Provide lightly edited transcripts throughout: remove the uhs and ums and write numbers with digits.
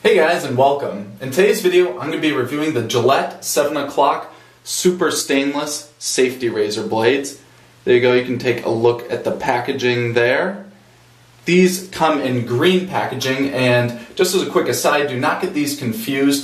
Hey guys, and welcome. In today's video, I'm going to be reviewing the Gillette 7 o'clock Super Stainless Safety Razor Blades. There you go, you can take a look at the packaging there. These come in green packaging, and just as a quick aside, do not get these confused.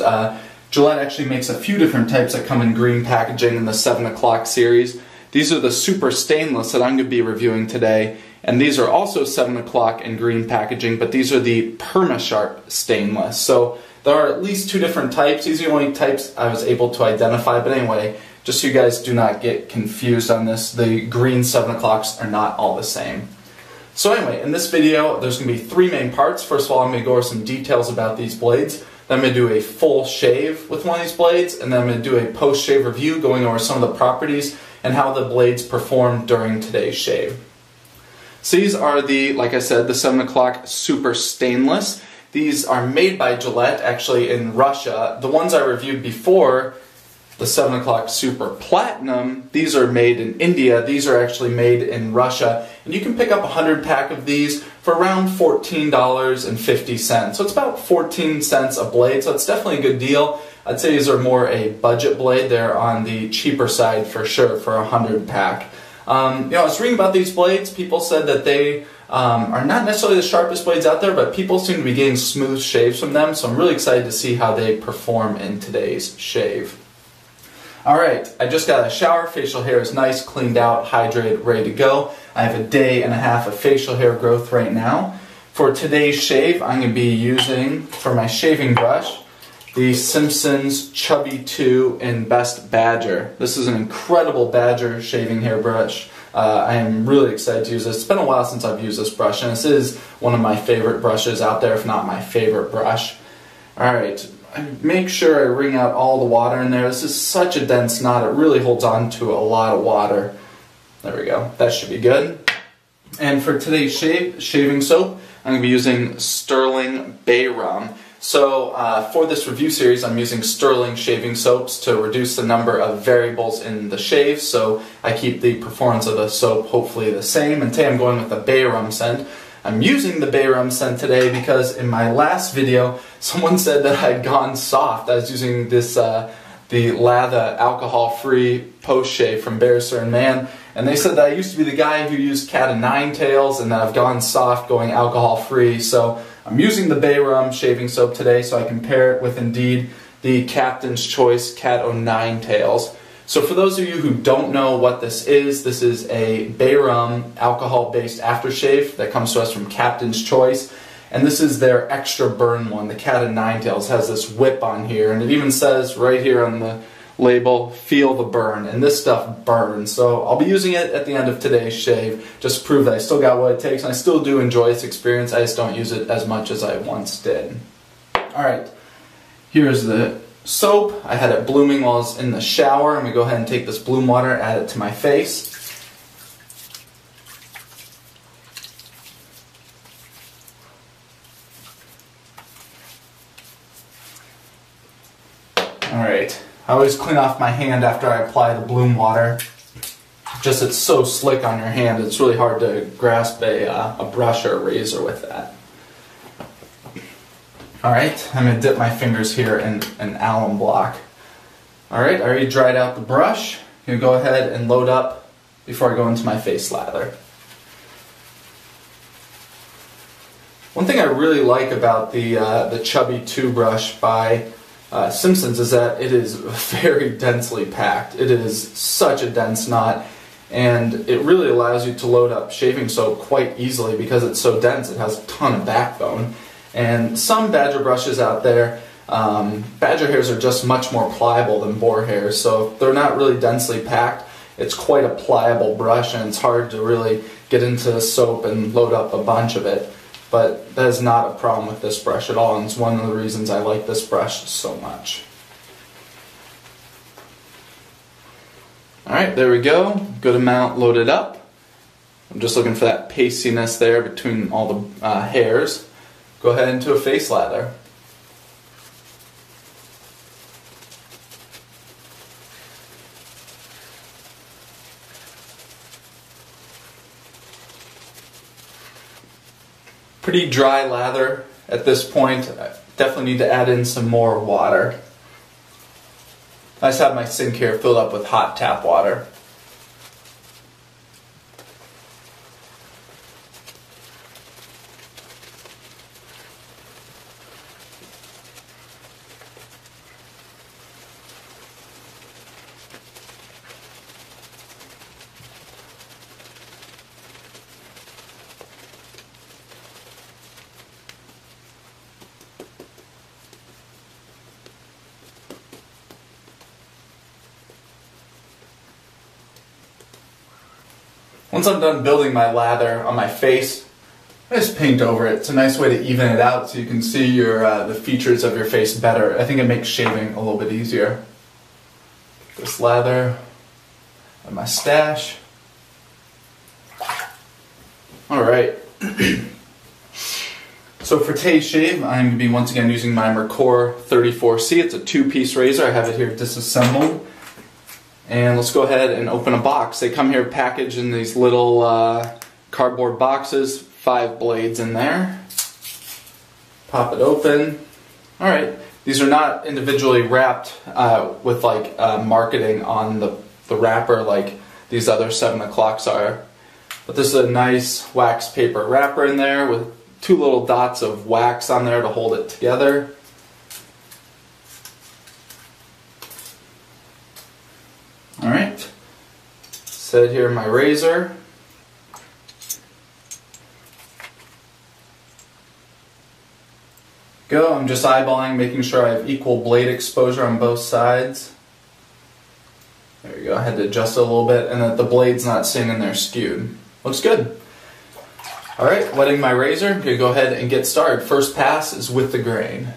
Gillette actually makes a few different types that come in green packaging in the 7 o'clock series. These are the Super Stainless that I'm going to be reviewing today, and these are also 7 o'clock in green packaging, but these are the Perma-Sharp Stainless. So there are at least two different types. These are the only types I was able to identify, but anyway, just so you guys do not get confused on this, the green 7 o'clocks are not all the same. So anyway, in this video, there's going to be three main parts. First of all, I'm going to go over some details about these blades. Then I'm going to do a full shave with one of these blades, and then I'm going to do a post-shave review going over some of the properties and how the blades perform during today's shave. So these are the, like I said, the 7 o'clock Super Stainless. These are made by Gillette, actually in Russia. The ones I reviewed before, the 7 o'clock Super Platinum, these are made in India. These are actually made in Russia. And you can pick up a 100 pack of these for around $14.50. So it's about 14 cents a blade, so it's definitely a good deal. I'd say these are more a budget blade. They're on the cheaper side for sure for a 100 pack. I was reading about these blades. People said that they are not necessarily the sharpest blades out there, but people seem to be getting smooth shaves from them, so I'm really excited to see how they perform in today's shave. Alright, I just got a shower. Facial hair is nice, cleaned out, hydrated, ready to go. I have a day and a half of facial hair growth right now. For today's shave, I'm going to be using, for my shaving brush, the Simpson's Chubby 2 in Best Badger. This is an incredible Badger shaving hair brush. I am really excited to use this. It's been a while since I've used this brush, and this is one of my favorite brushes out there, if not my favorite brush. Alright, make sure I wring out all the water in there. This is such a dense knot, it really holds on to a lot of water. There we go, that should be good. And for today's shaving soap, I'm going to be using Sterling Bay Rum. So for this review series, I'm using Sterling shaving soaps to reduce the number of variables in the shave, so I keep the performance of the soap hopefully the same. And today I'm going with the Bay Rum scent. I'm using the Bay Rum scent today because in my last video, someone said that I'd gone soft. I was using this, the Lather alcohol-free post-shave from Bear Certain Man, and they said that I used to be the guy who used Cat o' Nine Tails, and that I've gone soft going alcohol-free. So I'm using the Bay Rum shaving soap today, so I can pair it with, indeed, the Captain's Choice Cat o' Nine Tails. So for those of you who don't know what this is a Bay Rum alcohol-based aftershave that comes to us from Captain's Choice. And this is their extra burn one. The Cat o' Nine Tails has this whip on here, and it even says right here on the label, feel the burn, and this stuff burns. So I'll be using it at the end of today's shave, just to prove that I still got what it takes, and I still do enjoy this experience. I just don't use it as much as I once did. Alright, here's the soap. I had it blooming while I was in the shower. I'm going to go ahead and take this bloom water, add it to my face. Alright, I always clean off my hand after I apply the bloom water. Just it's so slick on your hand, it's really hard to grasp a brush or a razor with that. Alright, I'm going to dip my fingers here in an alum block. Alright, I already dried out the brush. I'm going to go ahead and load up before I go into my face lather. One thing I really like about the Chubby 2 brush by Simpson's is that it is very densely packed. It is such a dense knot, and it really allows you to load up shaving soap quite easily because it's so dense. It has a ton of backbone. And some Badger brushes out there, Badger hairs are just much more pliable than boar hairs, so they're not really densely packed. It's quite a pliable brush, and it's hard to really get into the soap and load up a bunch of it. But that is not a problem with this brush at all, and it's one of the reasons I like this brush so much. Alright, there we go. Good amount loaded up. I'm just looking for that pastiness there between all the hairs. Go ahead into a face lather. Pretty dry lather at this point. definitely need to add in some more water. I just have my sink here filled up with hot tap water. Once I'm done building my lather on my face, I just paint over it. It's a nice way to even it out so you can see your the features of your face better. I think it makes shaving a little bit easier. This lather on my stash. Alright. So for today's shave, I'm going to be once again using my Mercor 34C. It's a 2-piece razor. I have it here disassembled. And let's go ahead and open a box. They come here packaged in these little cardboard boxes, 5 blades in there. Pop it open. Alright, these are not individually wrapped with like marketing on the wrapper like these other 7 o'clocks are. But this is a nice wax paper wrapper in there with 2 little dots of wax on there to hold it together. Alright, set it here in my razor. Go, I'm just eyeballing, making sure I have equal blade exposure on both sides. There you go, I had to adjust it a little bit and that the blade's not sitting in there skewed. Looks good. Alright, wetting my razor, I'm going to go ahead and get started. First pass is with the grain.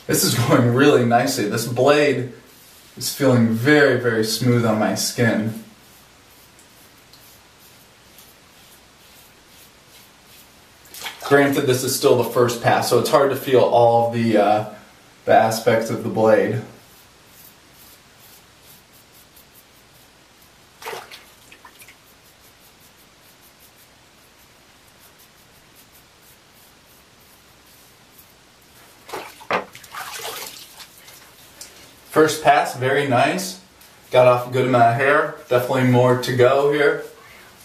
This is going really nicely. This blade is feeling very, very smooth on my skin. Granted, this is still the first pass, so it's hard to feel all of the aspects of the blade. First pass, very nice. Got off a good amount of hair. Definitely more to go here.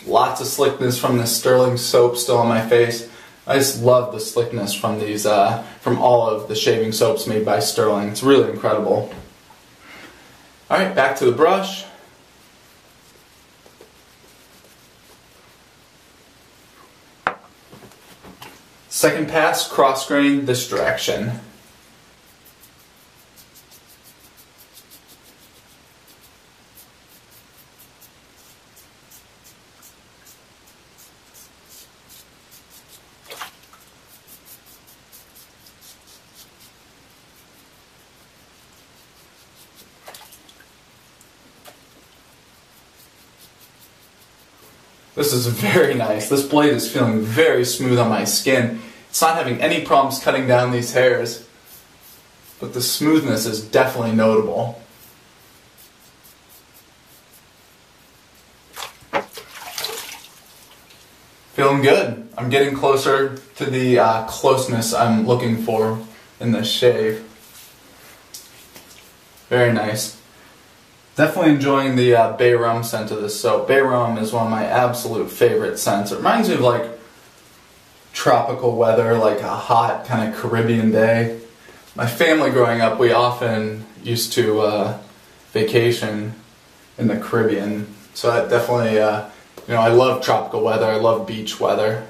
Lots of slickness from this sterling soap still on my face. I just love the slickness from these, from all of the shaving soaps made by Sterling. It's really incredible. Alright, back to the brush. Second pass, cross grain this direction. This is very nice. This blade is feeling very smooth on my skin. It's not having any problems cutting down these hairs, but the smoothness is definitely notable. Feeling good. I'm getting closer to the closeness I'm looking for in this shave. Very nice. Definitely enjoying the bay rum scent of this soap. Bay rum is one of my absolute favorite scents. It reminds me of like tropical weather, like a hot kind of Caribbean day. My family growing up, we often used to vacation in the Caribbean. So that definitely, you know, I love tropical weather. I love beach weather.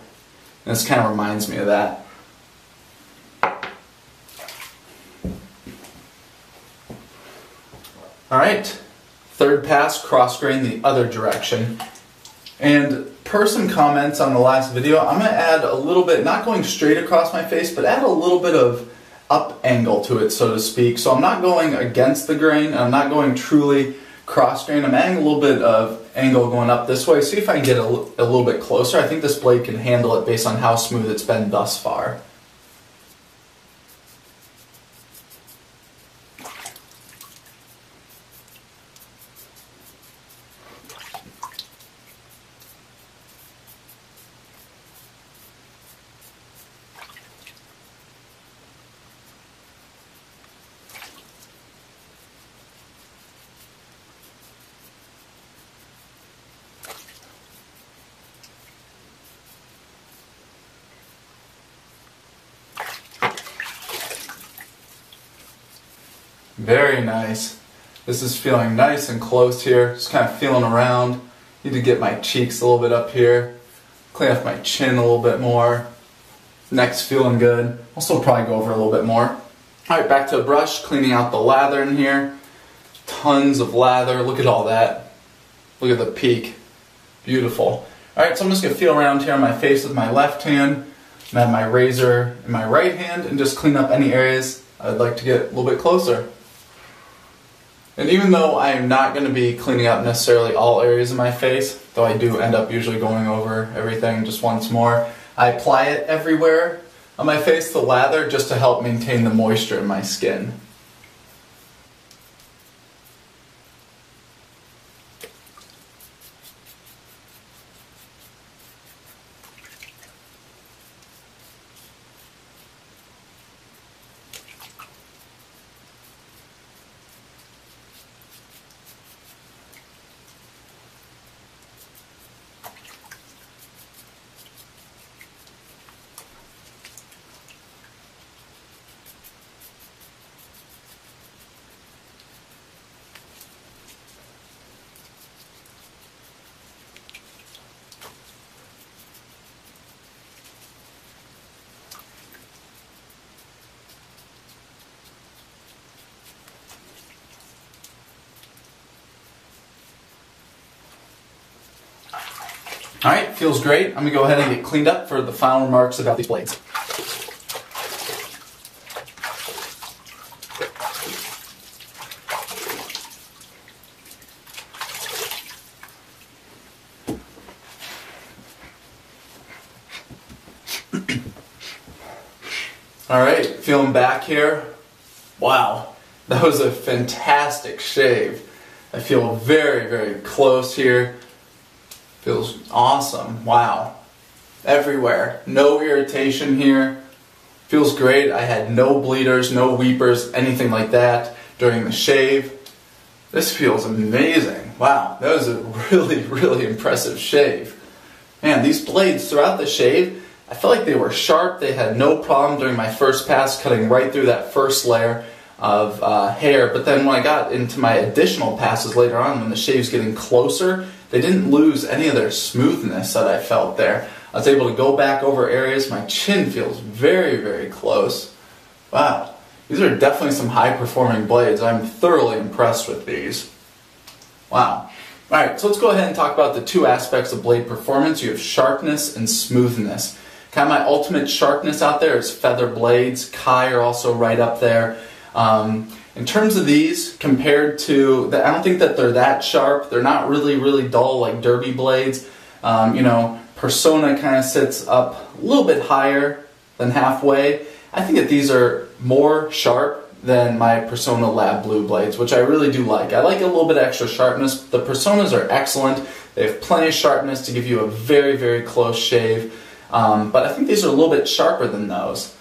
And this kind of reminds me of that. Alright. Third pass, cross grain the other direction. And per some comments on the last video, I'm going to add a little bit, not going straight across my face, but add a little bit of up angle to it, so to speak. So I'm not going against the grain, and I'm not going truly cross grain. I'm adding a little bit of angle going up this way. See if I can get a little bit closer. I think this blade can handle it based on how smooth it's been thus far. Very nice. This is feeling nice and close here. Just kind of feeling around. Need to get my cheeks a little bit up here. Clean off my chin a little bit more. Neck's feeling good. I'll still probably go over a little bit more. Alright, back to the brush. Cleaning out the lather in here. Tons of lather. Look at all that. Look at the peak. Beautiful. Alright, so I'm just going to feel around here on my face with my left hand. And have my razor in my right hand and just clean up any areas I'd like to get a little bit closer. And even though I am not going to be cleaning up necessarily all areas of my face, though I do end up usually going over everything just once more, I apply it everywhere on my face, the lather, just to help maintain the moisture in my skin. Alright, feels great. I'm going to go ahead and get cleaned up for the final remarks about these blades. Alright, feeling back here. Wow, that was a fantastic shave. I feel very, very close here. Feels awesome. Wow. Everywhere. No irritation here. Feels great. I had no bleeders, no weepers, anything like that during the shave. This feels amazing. Wow. That was a really, really impressive shave. Man, these blades throughout the shave, I felt like they were sharp. They had no problem during my first pass cutting right through that first layer of hair. But then when I got into my additional passes later on, when the shave's getting closer, they didn't lose any of their smoothness that I felt there. I was able to go back over areas. My chin feels very, very close. Wow. These are definitely some high-performing blades. I'm thoroughly impressed with these. Wow. Alright, so let's go ahead and talk about the two aspects of blade performance. You have sharpness and smoothness. Kind of my ultimate sharpness out there is feather blades. Kai are also right up there. In terms of these, compared to, I don't think that they're that sharp. They're not really, really dull like derby blades. You know, Personna kind of sits up a little bit higher than halfway. I think that these are more sharp than my Personna Lab Blue blades, which I really do like. I like a little bit of extra sharpness. The Personas are excellent. They have plenty of sharpness to give you a very, very close shave. But I think these are a little bit sharper than those.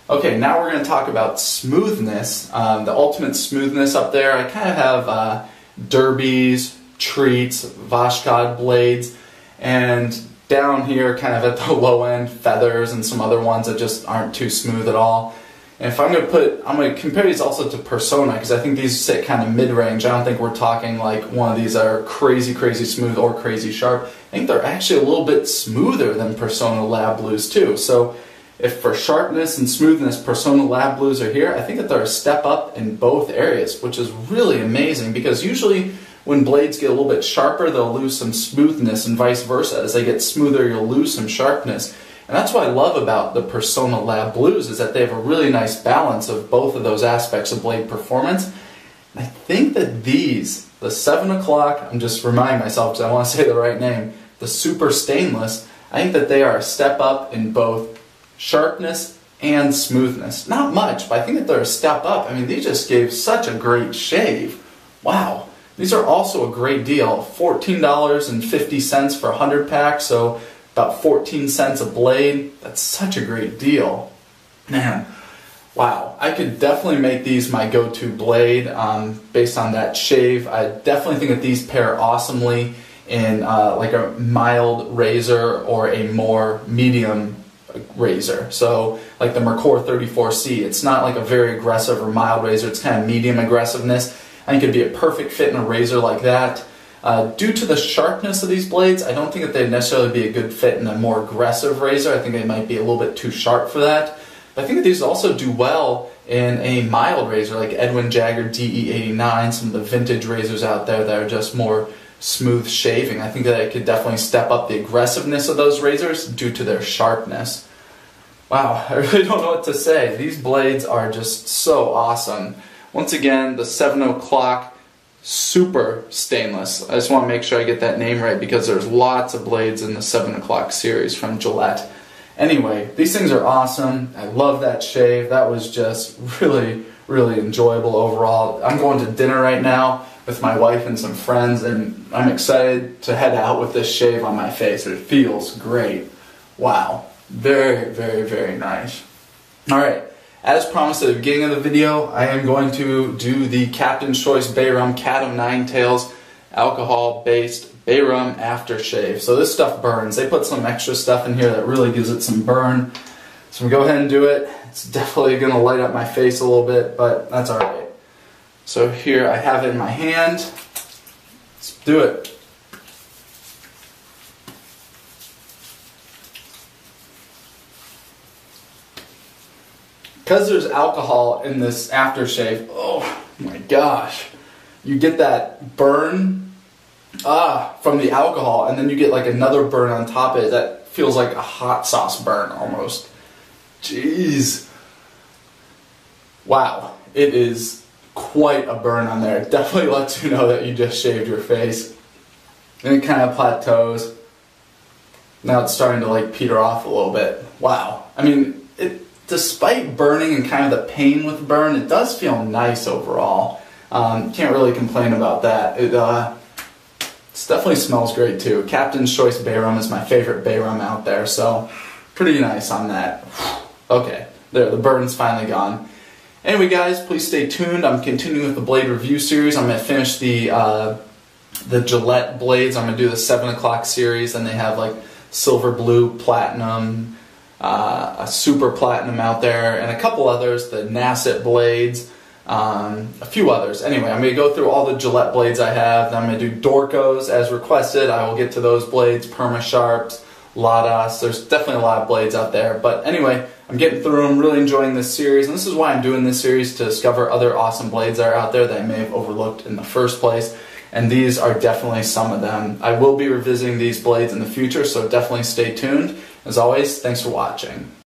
Okay, now we're going to talk about smoothness, the ultimate smoothness up there. I kind of have derbies, treats, Vashkod blades, and down here kind of at the low end, feathers and some other ones that just aren't too smooth at all. And if I'm going to compare these also to Personna, because I think these sit kind of mid-range. I don't think we're talking like one of these that are crazy, crazy smooth or crazy sharp. I think they're actually a little bit smoother than Personna Lab Blues too. So if for sharpness and smoothness Personna Lab Blues are here, I think that they're a step up in both areas, which is really amazing, because usually when blades get a little bit sharper, they'll lose some smoothness, and vice versa. As they get smoother, you'll lose some sharpness. And that's what I love about the Personna Lab Blues, is that they have a really nice balance of both of those aspects of blade performance. And I think that these the 7 o'clock, I'm just reminding myself because I want to say the right name, the Super Stainless, I think that they are a step up in both sharpness and smoothness. Not much, but I think that they're a step up. I mean, they just gave such a great shave. Wow. These are also a great deal. $14.50 for a 100 pack, so about 14 cents a blade. That's such a great deal. Man, wow. I could definitely make these my go-to blade based on that shave. I definitely think that these pair awesomely in like a mild razor or a more medium razor. So like the Mercor 34C, it's not like a very aggressive or mild razor, it's kind of medium aggressiveness. I think it'd be a perfect fit in a razor like that. Due to the sharpness of these blades, I don't think that they'd necessarily be a good fit in a more aggressive razor. I think they might be a little bit too sharp for that. But I think that these also do well in a mild razor like Edwin Jagger DE89, some of the vintage razors out there that are just more smooth shaving. I think that it could definitely step up the aggressiveness of those razors due to their sharpness. Wow, I really don't know what to say. These blades are just so awesome. Once again, the 7 o'clock Super Stainless. I just want to make sure I get that name right because there's lots of blades in the 7 o'clock series from Gillette. Anyway, these things are awesome. I love that shave. That was just really, really enjoyable overall. I'm going to dinner right now with my wife and some friends, and I'm excited to head out with this shave on my face. It feels great. Wow. Very, very, very nice. Alright, as promised at the beginning of the video, I am going to do the Captain's Choice Bay Rum Cadam 9 Tails alcohol-based Bay Rum Aftershave. So this stuff burns. They put some extra stuff in here that really gives it some burn. So I'm going to go ahead and do it. It's definitely going to light up my face a little bit, but that's alright. So here I have it in my hand. Let's do it. Because there's alcohol in this aftershave, oh my gosh, you get that burn from the alcohol, and then you get like another burn on top of it that feels like a hot sauce burn almost. Jeez. Wow, it is quite a burn on there. It definitely lets you know that you just shaved your face. And it kind of plateaus. Now it's starting to like peter off a little bit. Wow. I mean, despite burning and kind of the pain with burn, it does feel nice overall. Can't really complain about that. It definitely smells great too. Captain's Choice Bay Rum is my favorite Bay Rum out there, so pretty nice on that. Okay, there, the burn's finally gone. Anyway guys, please stay tuned. I'm continuing with the blade review series. I'm going to finish the Gillette blades. I'm going to do the 7 o'clock series, and they have like silver, blue, platinum, a super platinum out there, and a couple others, the Nasset blades, a few others. Anyway, I'm going to go through all the Gillette blades I have. Then I'm going to do Dorcos as requested. I will get to those blades, Perma Sharps, Ladas. There's definitely a lot of blades out there. But anyway, I'm getting through them, really enjoying this series, and this is why I'm doing this series, to discover other awesome blades that are out there that I may have overlooked in the first place. And these are definitely some of them. I will be revisiting these blades in the future, so definitely stay tuned. As always, thanks for watching.